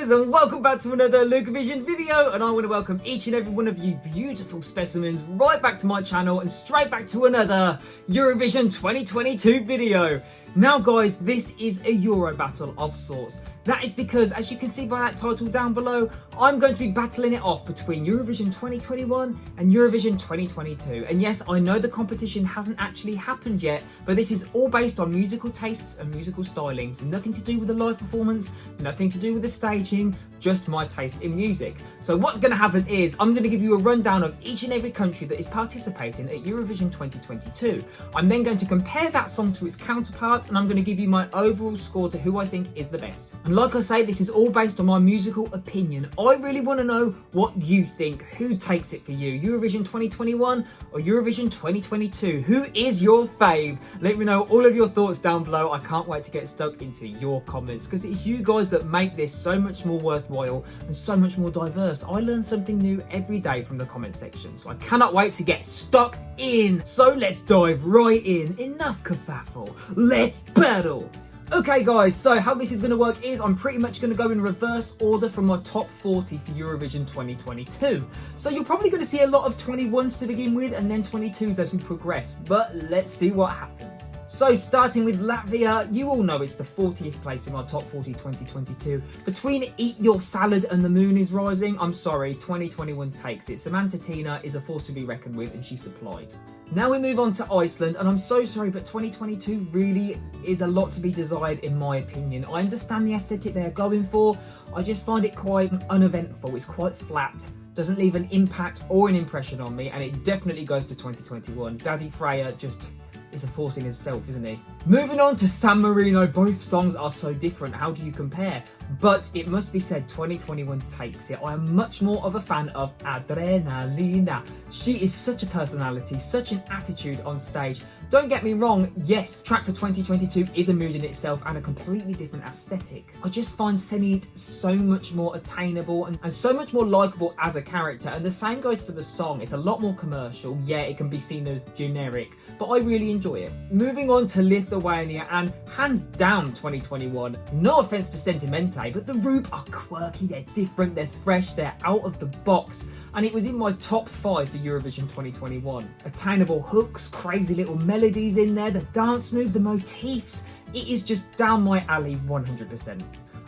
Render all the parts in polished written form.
guys, and welcome back to another Lukeovision video, and I want to welcome each and every one of you beautiful specimens right back to my channel and straight back to another Eurovision 2022 video. Now guys, this is a Euro battle of sorts. That is because, as you can see by that title down below, I'm going to be battling it off between Eurovision 2021 and Eurovision 2022. And yes, I know the competition hasn't actually happened yet, but this is all based on musical tastes and musical stylings. Nothing to do with the live performance, nothing to do with the staging, just my taste in music. So what's going to happen is I'm going to give you a rundown of each and every country that is participating at Eurovision 2022. I'm then going to compare that song to its counterpart, and I'm going to give you my overall score to who I think is the best. And like I say, this is all based on my musical opinion. I really want to know what you think. Who takes it for you? Eurovision 2021 or Eurovision 2022? Who is your fave? Let me know all of your thoughts down below. I can't wait to get stuck into your comments, because it's you guys that make this so much more worthwhile and so much more diverse. I learn something new every day from the comment section, so I cannot wait to get stuck in. So let's dive right in. Enough kerfuffle. Let's battle. Okay guys, so how this is going to work is I'm pretty much going to go in reverse order from my top 40 for Eurovision 2022. So you're probably going to see a lot of 21s to begin with and then 22s as we progress, but let's see what happens. So starting with Latvia, you all know it's the 40th place in my top 40 2022. Between Eat Your Salad and The Moon is Rising, I'm sorry, 2021 takes it. Samantha Tina is a force to be reckoned with, and she supplied. Now we move on to Iceland, and I'm so sorry, but 2022 really is a lot to be desired in my opinion. I understand the aesthetic they're going for, I just find it quite uneventful. It's quite flat, doesn't leave an impact or an impression on me, and it definitely goes to 2021. Daddy Freya just is a force in himself, isn't he? Moving on to San Marino, both songs are so different, how do you compare? But it must be said, 2021 takes it. I am much more of a fan of Adrenalina. She is such a personality, such an attitude on stage. Don't get me wrong, yes, track for 2022 is a mood in itself and a completely different aesthetic. I just find Senid so much more attainable and so much more likeable as a character, and the same goes for the song. It's a lot more commercial. Yeah, it can be seen as generic, but I really enjoy it. Moving on to Lithuania, and hands down 2021. No offense to Sentimente, but the Rube are quirky, they're different, they're fresh, they're out of the box, and it was in my top 5 for Eurovision 2021. Attainable hooks, crazy little melodies in there, the dance move, the motifs, it is just down my alley 100%.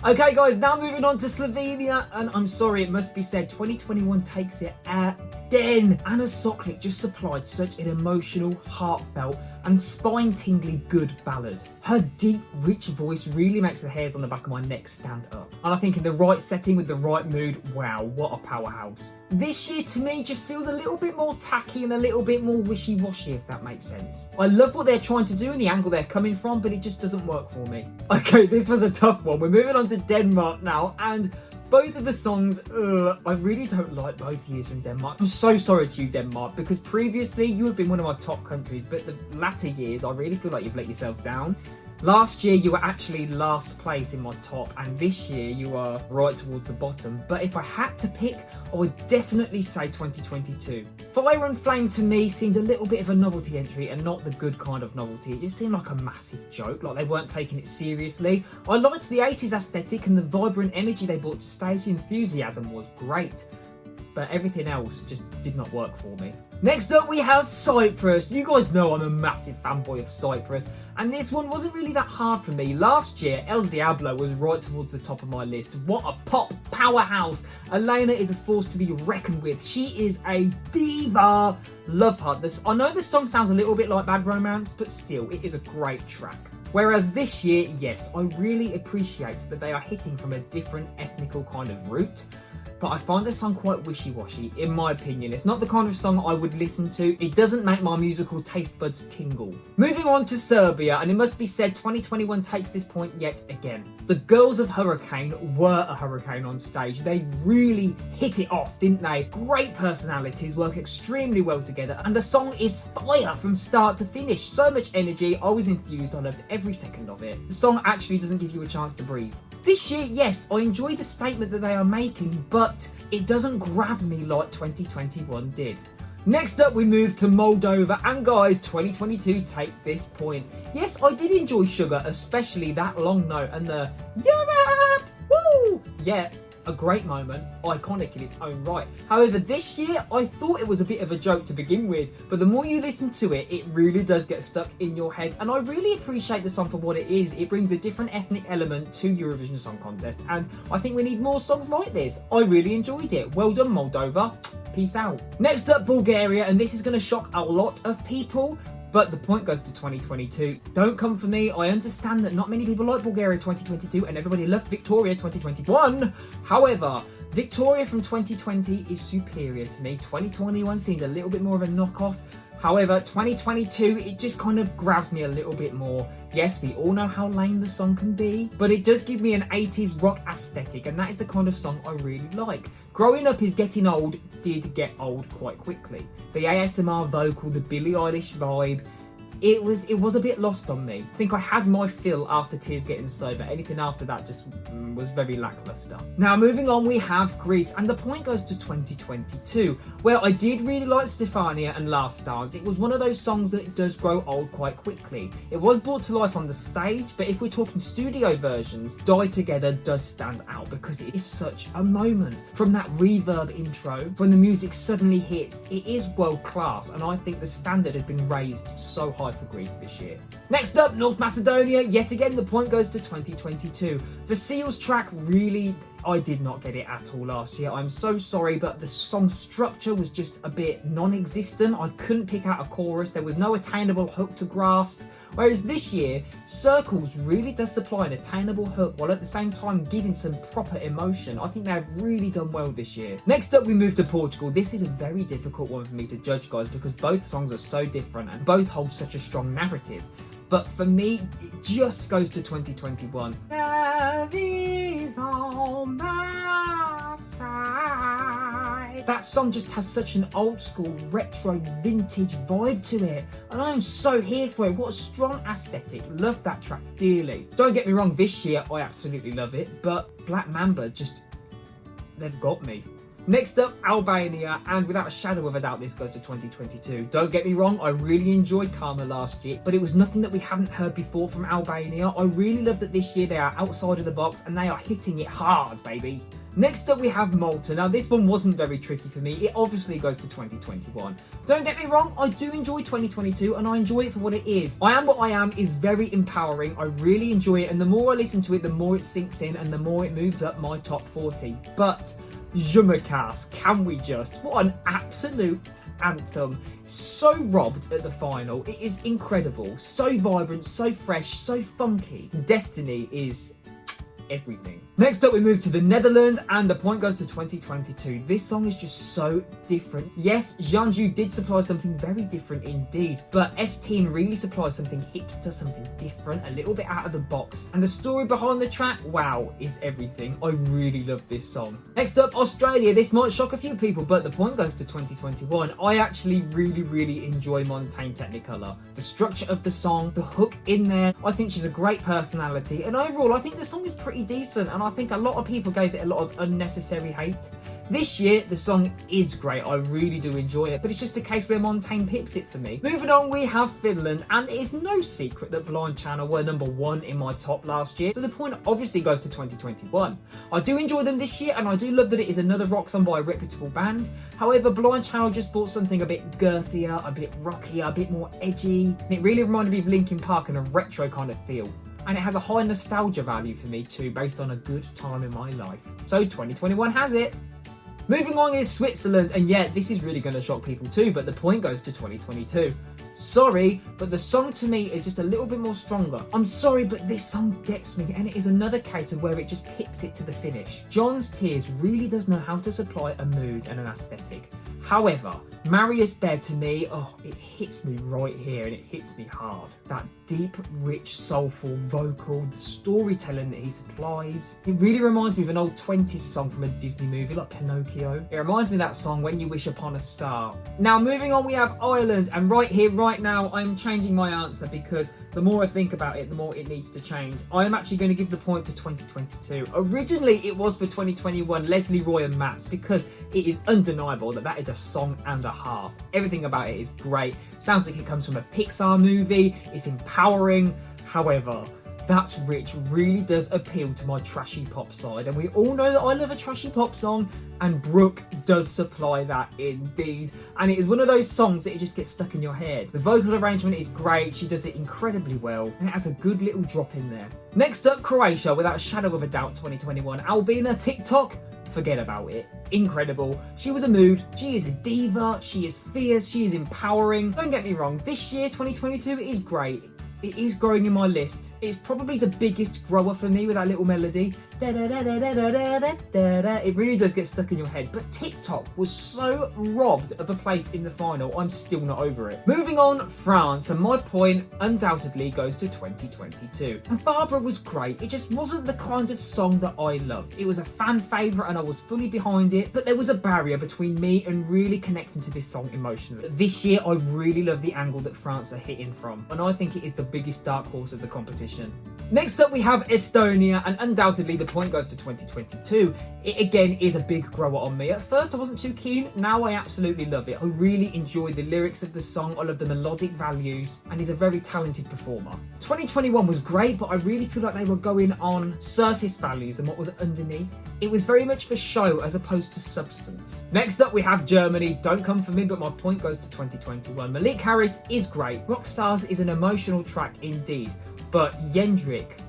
Okay guys, now moving on to Slovenia, and I'm sorry, it must be said, 2021 takes it again. Anna Soklik just supplied such an emotional, heartfelt and spine-tingly good ballad. Her deep, rich voice really makes the hairs on the back of my neck stand up. And I think in the right setting with the right mood, wow, what a powerhouse. This year to me just feels a little bit more tacky and a little bit more wishy-washy, if that makes sense. I love what they're trying to do and the angle they're coming from, but it just doesn't work for me. Okay, this was a tough one. We're moving on to Denmark now, and both of the songs, I really don't like both years from Denmark. I'm so sorry to you, Denmark, because previously you have been one of my top countries, but the latter years, I really feel like you've let yourself down. Last year, you were actually last place in my top, and this year, you are right towards the bottom. But if I had to pick, I would definitely say 2022. Fire and Flame to me seemed a little bit of a novelty entry, and not the good kind of novelty. It just seemed like a massive joke, like they weren't taking it seriously. I liked the 80s aesthetic and the vibrant energy they brought to stage. The enthusiasm was great, but everything else just did not work for me. Next up we have Cyprus. You guys know I'm a massive fanboy of Cyprus, and this one wasn't really that hard for me. Last year, El Diablo was right towards the top of my list. What a pop powerhouse. Elena is a force to be reckoned with. She is a diva. Love her. I know this song sounds a little bit like Bad Romance, but still, it is a great track. Whereas this year, yes, I really appreciate that they are hitting from a different ethnical kind of route, but I find the song quite wishy-washy, in my opinion. It's not the kind of song I would listen to. It doesn't make my musical taste buds tingle. Moving on to Serbia, and it must be said, 2021 takes this point yet again. The girls of Hurricane were a hurricane on stage. They really hit it off, didn't they? Great personalities, work extremely well together, and the song is fire from start to finish. So much energy, I was enthused, I loved every second of it. The song actually doesn't give you a chance to breathe. This year, yes, I enjoy the statement that they are making, but it doesn't grab me like 2021 did. Next up, we move to Moldova, and guys, 2022 take this point. Yes, I did enjoy Sugar, especially that long note and the Europe, woo! Yeah, a great moment, iconic in its own right. However, this year, I thought it was a bit of a joke to begin with, but the more you listen to it, it really does get stuck in your head, and I really appreciate the song for what it is. It brings a different ethnic element to Eurovision Song Contest, and I think we need more songs like this. I really enjoyed it. Well done, Moldova. Peace out. Next up, Bulgaria, and this is going to shock a lot of people, but the point goes to 2022. Don't come for me. I understand that not many people like Bulgaria 2022 and everybody loved Victoria 2021. However, Victoria from 2020 is superior to me. 2021 seemed a little bit more of a knockoff. However, 2022, it just kind of grabs me a little bit more. Yes, we all know how lame the song can be, but it does give me an 80s rock aesthetic, and that is the kind of song I really like. Growing Up is Getting Old did get old quite quickly. The ASMR vocal, the Billie Eilish vibe, it was a bit lost on me. I think I had my fill after Tears Getting Sober. Anything after that just was very lackluster. Now moving on, we have Greece, and the point goes to 2022. Well, I did really like Stefania and Last Dance. It was one of those songs that does grow old quite quickly. It was brought to life on the stage, but if we're talking studio versions, Die Together does stand out because it is such a moment. From that reverb intro, when the music suddenly hits, it is world class, and I think the standard has been raised so high for Greece this year. Next up, North Macedonia. Yet again, the point goes to 2022. The Seals track really, I did not get it at all last year. I'm so sorry, but the song structure was just a bit non-existent. I couldn't pick out a chorus. There was no attainable hook to grasp. Whereas this year, Circles really does supply an attainable hook while at the same time giving some proper emotion. I think they've really done well this year. Next up, we move to Portugal. This is a very difficult one for me to judge, guys, because both songs are so different and both hold such a strong narrative. But for me, it just goes to 2021. Love is on my side. That song just has such an old school, retro, vintage vibe to it. And I am so here for it. What a strong aesthetic. Love that track dearly. Don't get me wrong, this year I absolutely love it. But Black Mamba just, they've got me. Next up, Albania, and without a shadow of a doubt, this goes to 2022. Don't get me wrong, I really enjoyed Karma last year, but it was nothing that we hadn't heard before from Albania. I really love that this year they are outside of the box and they are hitting it hard, baby. Next up, we have Malta. Now, this one wasn't very tricky for me. It obviously goes to 2021. Don't get me wrong, I do enjoy 2022 and I enjoy it for what it is. I Am What I Am is very empowering. I really enjoy it, and the more I listen to it, the more it sinks in and the more it moves up my top 40. But Je me casse, can we just? What an absolute anthem. So robbed at the final. It is incredible. So vibrant, so fresh, so funky. Destiny is everything. Next up, we move to the Netherlands, and the point goes to 2022. This song is just so different. Yes, Jeanju did supply something very different indeed, but S-Team really supplies something hipster, something different, a little bit out of the box. And the story behind the track, wow, is everything. I really love this song. Next up, Australia. This might shock a few people, but the point goes to 2021. I actually really enjoy Montaigne Technicolor. The structure of the song, the hook in there, I think she's a great personality, and overall, I think the song is pretty decent, and I think a lot of people gave it a lot of unnecessary hate. This year, the song is great. I really do enjoy it, but it's just a case where Montaigne pips it for me. Moving on, we have Finland, and it is no secret that Blind Channel were number 1 in my top last year, so the point obviously goes to 2021. I do enjoy them this year, and I do love that it is another rock song by a reputable band. However, Blind Channel just brought something a bit girthier, a bit rockier, a bit more edgy, and it really reminded me of Linkin Park and a retro kind of feel. And it has a high nostalgia value for me too, based on a good time in my life. So 2021 has it. Moving on is Switzerland, and yeah, this is really going to shock people too, but the point goes to 2022. Sorry, but the song to me is just a little bit more stronger. I'm sorry, but this song gets me, and it is another case of where it just pips it to the finish. John's Tears really does know how to supply a mood and an aesthetic. However, Marius Baird to me, it hits me right here, and it hits me hard. That deep, rich, soulful vocal, the storytelling that he supplies. It really reminds me of an old 20s song from a Disney movie like Pinocchio. It reminds me of that song, When You Wish Upon a Star. Now moving on, we have Ireland, and right here, right now, I'm changing my answer because the more I think about it, the more it needs to change. I am actually going to give the point to 2022. Originally, it was for 2021, Leslie Roy and Maps, because it is undeniable that that is a song and a half. Everything about it is great. Sounds like it comes from a Pixar movie. It's empowering. However, That's Rich really does appeal to my trashy pop side, and we all know that I love a trashy pop song, and Brooke does supply that indeed. And it is one of those songs that it just gets stuck in your head. The vocal arrangement is great, she does it incredibly well, and it has a good little drop in there. Next up, Croatia, without a shadow of a doubt, 2021. Albina, TikTok, forget about it. Incredible. She was a mood, she is a diva, she is fierce, she is empowering. Don't get me wrong, this year, 2022, is great. It is growing in my list. It's probably the biggest grower for me with that little melody. It really does get stuck in your head. But TikTok was so robbed of a place in the final. I'm still not over it. Moving on, France. And my point undoubtedly goes to 2022. And Barbara was great. It just wasn't the kind of song that I loved. It was a fan favourite and I was fully behind it. But there was a barrier between me and really connecting to this song emotionally. This year, I really love the angle that France are hitting from. And I think it is the biggest dark horse of the competition. Next up we have Estonia, and undoubtedly the point goes to 2022. It again is a big grower on me. At first I wasn't too keen, now I absolutely love it. I really enjoy the lyrics of the song, I love the melodic values, and he's a very talented performer. 2021 was great, but I really feel like they were going on surface values and what was underneath. It was very much for show as opposed to substance. Next up we have Germany. Don't come for me, but my point goes to 2021. Malik Harris is great. Rockstars is an emotional track indeed. But Jendrik,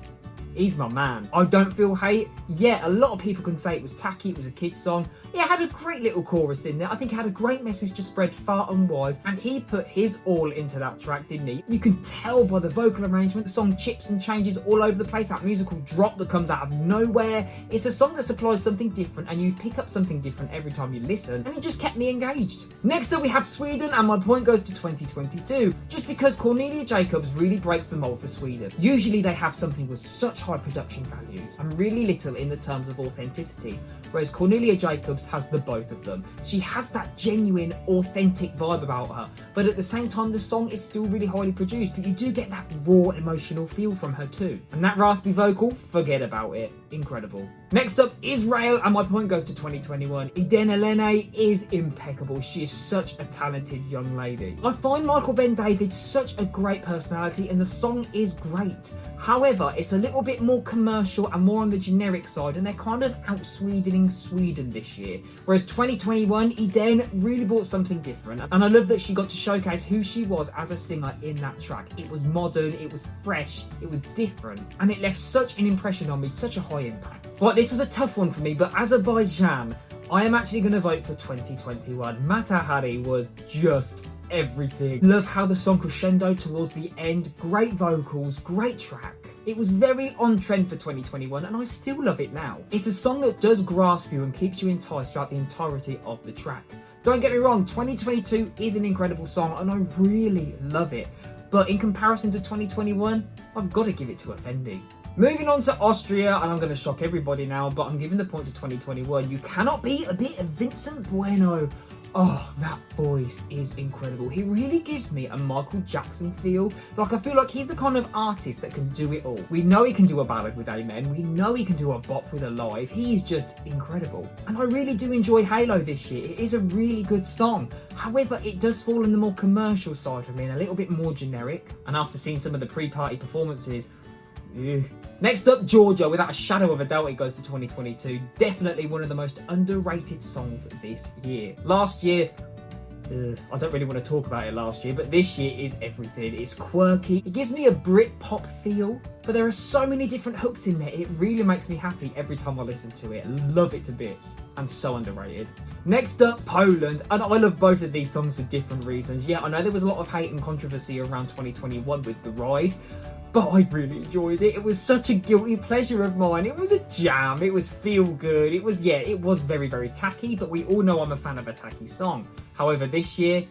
he's my man. I don't feel hate. Yeah, a lot of people can say it was tacky, it was a kid's song. It had a great little chorus in there. I think it had a great message to spread far and wide, and he put his all into that track, didn't he? You can tell by the vocal arrangement, the song chips and changes all over the place, that musical drop that comes out of nowhere. It's a song that supplies something different, and you pick up something different every time you listen, and it just kept me engaged. Next up we have Sweden, and my point goes to 2022, just because Cornelia Jacobs really breaks the mold for Sweden. Usually they have something with such high production values and really little in the terms of authenticity, whereas Cornelia Jacobs has the both of them. She has that genuine, authentic vibe about her, but at the same time the song is still really highly produced, but you do get that raw emotional feel from her too. And that raspy vocal, forget about it. Incredible. Next up, Israel, and my point goes to 2021. Eden Elene is impeccable. She is such a talented young lady. I find Michael Ben David such a great personality, and the song is great. However, it's a little bit more commercial and more on the generic side, and they're kind of out-Swedening Sweden this year. Whereas 2021, Eden really brought something different, and I love that she got to showcase who she was as a singer in that track. It was modern, it was fresh, it was different, and it left such an impression on me, such a high impact. Right, this was a tough one for me, but Azerbaijan, I am actually going to vote for 2021. Matahari was just everything. Love how the song crescendoed towards the end. Great vocals, great track. It was very on trend for 2021, and I still love it now. It's a song that does grasp you and keeps you enticed throughout the entirety of the track. Don't get me wrong, 2022 is an incredible song and I really love it. But in comparison to 2021, I've got to give it to Effendi. Moving on to Austria, and I'm going to shock everybody now, but I'm giving the point to 2021. You cannot beat a bit of Vincent Bueno. Oh, that voice is incredible. He really gives me a Michael Jackson feel. Like, I feel like he's the kind of artist that can do it all. We know he can do a ballad with Amen. We know he can do a bop with Alive. He is just incredible. And I really do enjoy Halo this year. It is a really good song. However, it does fall on the more commercial side for me and a little bit more generic. And after seeing some of the pre-party performances, ugh. Next up, Georgia. Without a shadow of a doubt, it goes to 2022. Definitely one of the most underrated songs this year. Last year, I don't really want to talk about it last year, but this year is everything. It's quirky. It gives me a Brit pop feel, but there are so many different hooks in there. It really makes me happy every time I listen to it. Love it to bits. And so underrated. Next up, Poland. And I love both of these songs for different reasons. Yeah, I know there was a lot of hate and controversy around 2021 with The Ride, but I really enjoyed it. It was such a guilty pleasure of mine. It was a jam. It was feel good. It was very, very tacky, but we all know I'm a fan of a tacky song. However, this year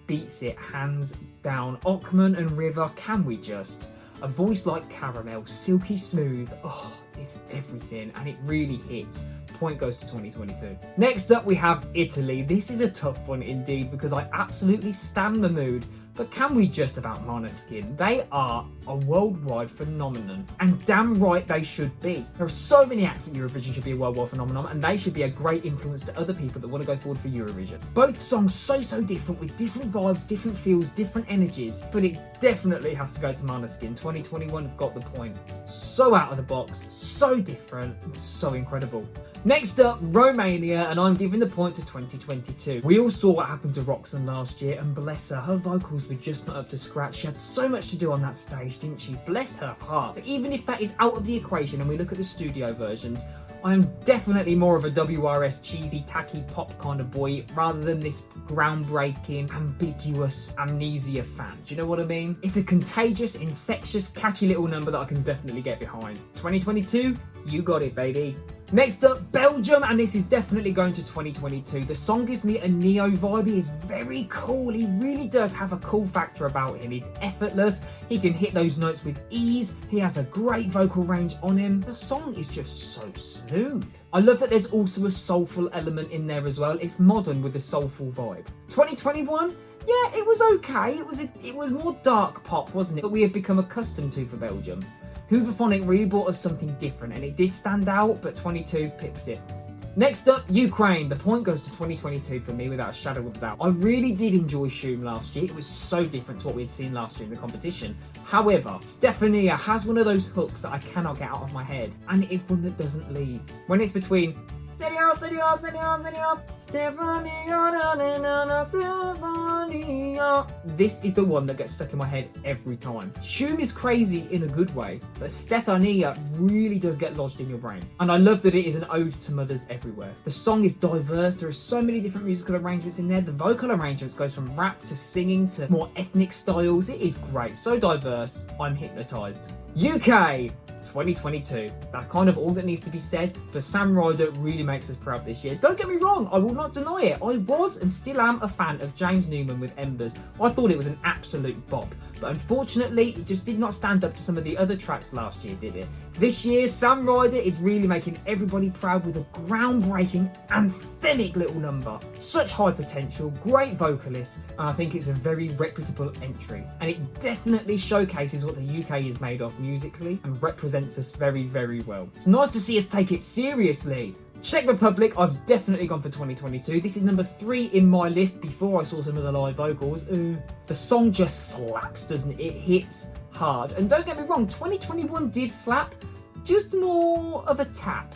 beats it hands down. Ockman and River, can we just? A voice like caramel, silky smooth. Oh, it's everything, and it really hits. Point goes to 2022. Next up, we have Italy. This is a tough one indeed, because I absolutely stan Mahmood, But can we just about Måneskin? They are a worldwide phenomenon, and damn right they should be. There are so many acts that Eurovision should be a worldwide phenomenon, and they should be a great influence to other people that want to go forward for Eurovision. Both songs so different, with different vibes, different feels, different energies, but it definitely has to go to Måneskin. 2021 have got the point. So out of the box, so different, and so incredible. Next up, Romania, and I'm giving the point to 2022. We all saw what happened to Roxanne last year, and bless her vocals were just not up to scratch. She had so much to do on that stage, didn't she? Bless her heart. But even if that is out of the equation and we look at the studio versions, I am definitely more of a WRS cheesy, tacky pop kind of boy rather than this groundbreaking, ambiguous Amnesia fan. Do you know what I mean? It's a contagious, infectious, catchy little number that I can definitely get behind. 2022, you got it, baby. Next up, Belgium, and this is definitely going to 2022. The song gives me a Neo vibe. He is very cool. He really does have a cool factor about him. He's effortless. He can hit those notes with ease. He has a great vocal range on him. The song is just so smooth. I love that there's also a soulful element in there as well. It's modern with a soulful vibe. 2021? Yeah, it was okay. It was more dark pop, wasn't it? But we have become accustomed to for Belgium. Hooverphonic really brought us something different, and it did stand out, but 22 pips it. Next up, Ukraine. The point goes to 2022 for me without a shadow of a doubt. I really did enjoy Shoom last year. It was so different to what we had seen last year in the competition. However, Stefania has one of those hooks that I cannot get out of my head, and it is one that doesn't leave. When it's between Stefania, this is the one that gets stuck in my head every time. Shoom is crazy in a good way, but Stefania really does get lodged in your brain. And I love that it is an ode to mothers everywhere. The song is diverse. There are so many different musical arrangements in there. The vocal arrangements goes from rap to singing to more ethnic styles. It is great. So diverse. I'm hypnotised. UK. 2022. That's kind of all that needs to be said, but Sam Ryder really makes us proud this year. Don't get me wrong, I will not deny it. I was and still am a fan of James Newman with Embers. I thought it was an absolute bop, but unfortunately it just did not stand up to some of the other tracks last year, did it? This year, Sam Ryder is really making everybody proud with a groundbreaking, anthemic little number. Such high potential, great vocalist, and I think it's a very reputable entry. And it definitely showcases what the UK is made of musically and represents us very, very well. It's nice to see us take it seriously. Czech Republic, I've definitely gone for 2022. This is number 3 in my list before I saw some of the live vocals. The song just slaps, doesn't it? It hits hard. And don't get me wrong, 2021 did slap, just more of a tap.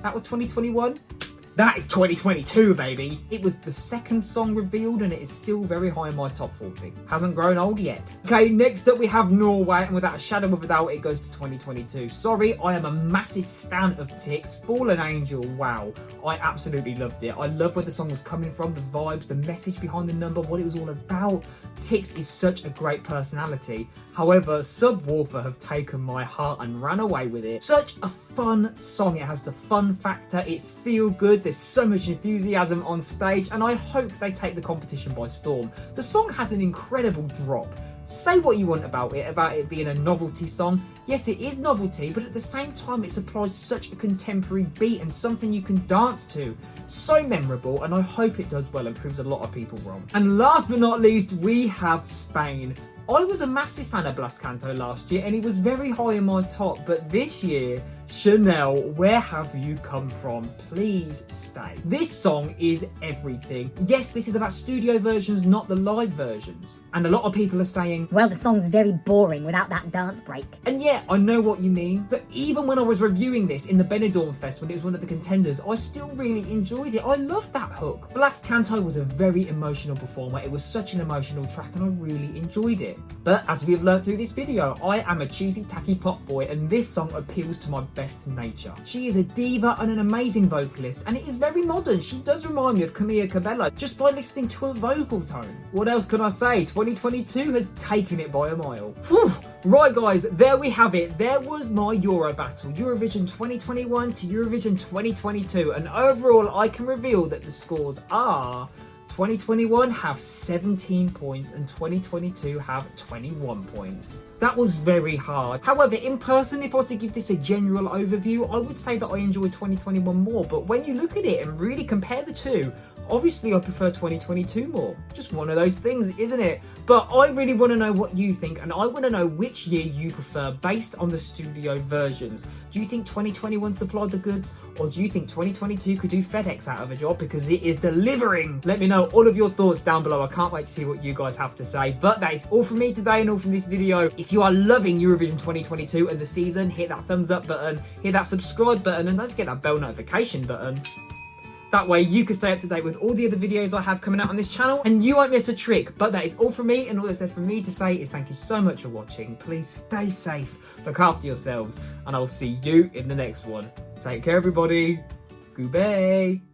That was 2021. That is 2022, baby. It was the second song revealed, and it is still very high in my top 40. Hasn't grown old yet. Okay, next up we have Norway, and without a shadow of a doubt, it goes to 2022. Sorry, I am a massive stan of Tix. Fallen Angel, wow. I absolutely loved it. I love where the song was coming from, the vibes, the message behind the number, what it was all about. Tix is such a great personality. However, Subwoofer have taken my heart and ran away with it. Such a fun song. It has the fun factor. It's feel good. There's so much enthusiasm on stage, and I hope they take the competition by storm. The song has an incredible drop. Say what you want about it being a novelty song. Yes, it is novelty, but at the same time, it supplies such a contemporary beat and something you can dance to. So memorable, and I hope it does well and proves a lot of people wrong. And last but not least, we have Spain. I was a massive fan of Blas Canto last year, and he was very high in my top, but this year, Chanel, where have you come from? Please stay. This song is everything. Yes, this is about studio versions, not the live versions. And a lot of people are saying, well, the song's very boring without that dance break. And yeah, I know what you mean, but even when I was reviewing this in the Benidorm Fest when it was one of the contenders, I still really enjoyed it. I loved that hook. Blas Canto was a very emotional performer. It was such an emotional track, and I really enjoyed it. But as we have learned through this video, I am a cheesy, tacky pop boy, and this song appeals to my best nature. She is a diva and an amazing vocalist, and it is very modern. She does remind me of Camilla Cabello just by listening to her vocal tone. What else can I say? 2022 has taken it by a mile. Whew. Right guys, there we have it. There was my Euro battle, Eurovision 2021 to Eurovision 2022, and overall I can reveal that the scores are 2021 have 17 points and 2022 have 21 points. That was very hard. However, in person, if I was to give this a general overview, I would say that I enjoyed 2021 more. But when you look at it and really compare the two, obviously I prefer 2022 more. Just one of those things, isn't it? But I really want to know what you think, and I want to know which year you prefer based on the studio versions. Do you think 2021 supplied the goods, or do you think 2022 could do FedEx out of a job because it is delivering? Let me know all of your thoughts down below. I can't wait to see what you guys have to say. But that is all from me today and all from this video. If you are loving Eurovision 2022 and the season, hit that thumbs up button, hit that subscribe button, and don't forget that bell notification button. That way you can stay up to date with all the other videos I have coming out on this channel and you won't miss a trick. But that is all from me, and all that's left for me to say is thank you so much for watching. Please stay safe, look after yourselves, and I will see you in the next one. Take care everybody. Goodbye.